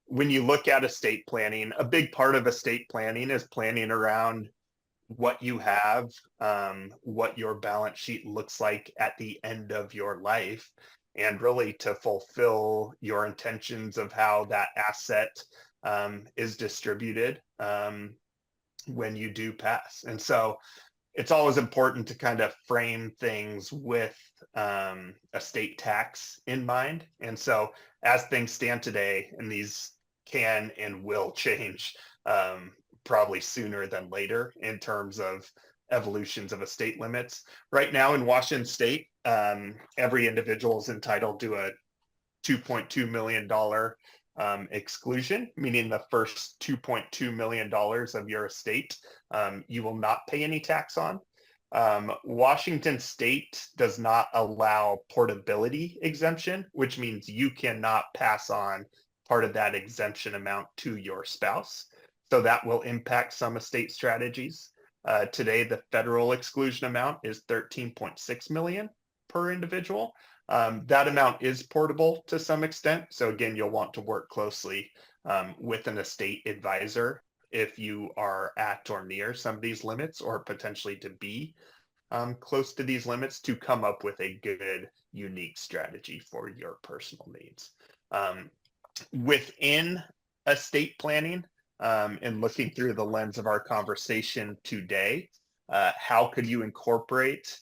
when you look at estate planning, a big part of estate planning is planning around what you have, what your balance sheet looks like at the end of your life, and really to fulfill your intentions of how that asset is distributed when you do pass. And so it's always important to kind of frame things with estate tax in mind. And so, as things stand today, and these can and will change probably sooner than later in terms of evolutions of estate limits. Right now in Washington State, every individual is entitled to a $2.2 million exclusion, meaning the first $2.2 million of your estate you will not pay any tax on. Washington State does not allow portability exemption, which means you cannot pass on part of that exemption amount to your spouse. So that will impact some estate strategies. Today, the federal exclusion amount is 13.6 million per individual. That amount is portable to some extent. So again, you'll want to work closely with an estate advisor if you are at or near some of these limits, or potentially to be close to these limits, to come up with a good, unique strategy for your personal needs. Within estate planning, and looking through the lens of our conversation today, how could you incorporate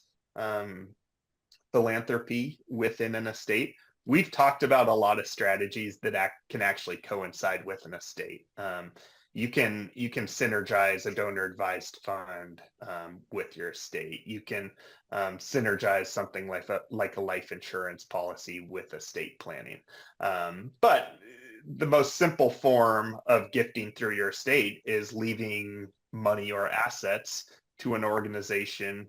philanthropy within an estate? We've talked about a lot of strategies that can actually coincide with an estate. You can synergize a donor advised fund with your estate. You can synergize something like a life insurance policy with estate planning. But the most simple form of gifting through your estate is leaving money or assets to an organization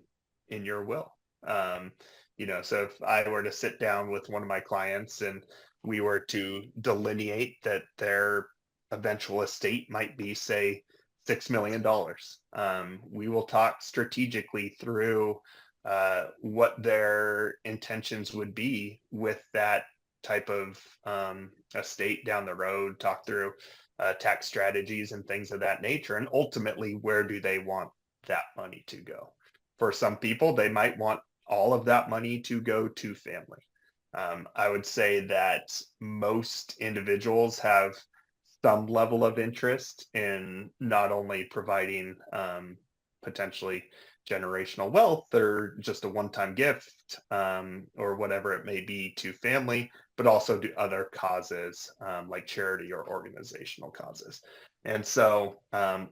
in your will. So if I were to sit down with one of my clients and we were to delineate that their eventual estate might be, say, $6 million, we will talk strategically through what their intentions would be with that type of estate down the road, talk through tax strategies and things of that nature, and ultimately, where do they want that money to go? For some people, they might want all of that money to go to family. I would say that most individuals have some level of interest in not only providing potentially generational wealth or just a one-time gift or whatever it may be to family, but also to other causes like charity or organizational causes. And so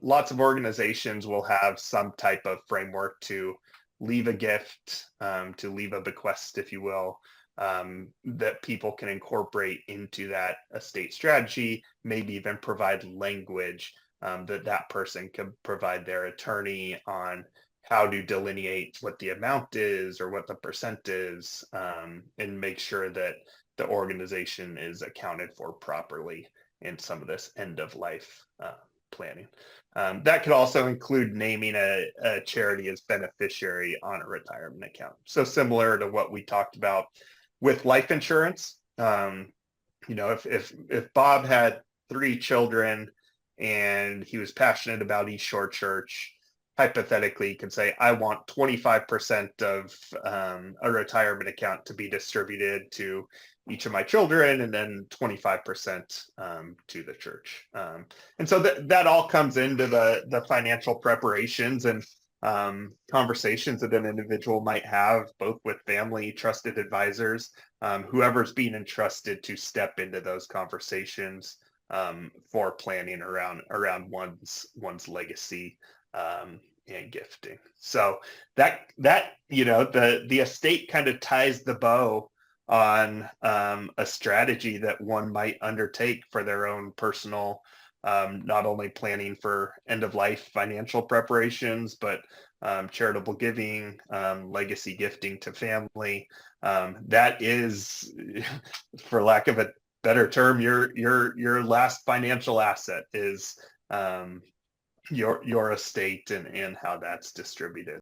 lots of organizations will have some type of framework to leave a gift, to leave a bequest, if you will, that people can incorporate into that estate strategy, maybe even provide language that person can provide their attorney on how to delineate what the amount is or what the percent is, and make sure that the organization is accounted for properly in some of this end of life planning. That could also include naming a charity as beneficiary on a retirement account. So similar to what we talked about with life insurance, if Bob had 3 children and he was passionate about East Shore Church, hypothetically, you could say, I want 25% of a retirement account to be distributed to each of my children, and then 25% to the church. And so that all comes into the financial preparations and conversations that an individual might have, both with family, trusted advisors, whoever's being entrusted to step into those conversations for planning around one's legacy and gifting. So that the estate kind of ties the bow on a strategy that one might undertake for their own personal, not only planning for end of life financial preparations, but charitable giving, legacy gifting to family. That is, for lack of a better term, your last financial asset is your estate and how that's distributed.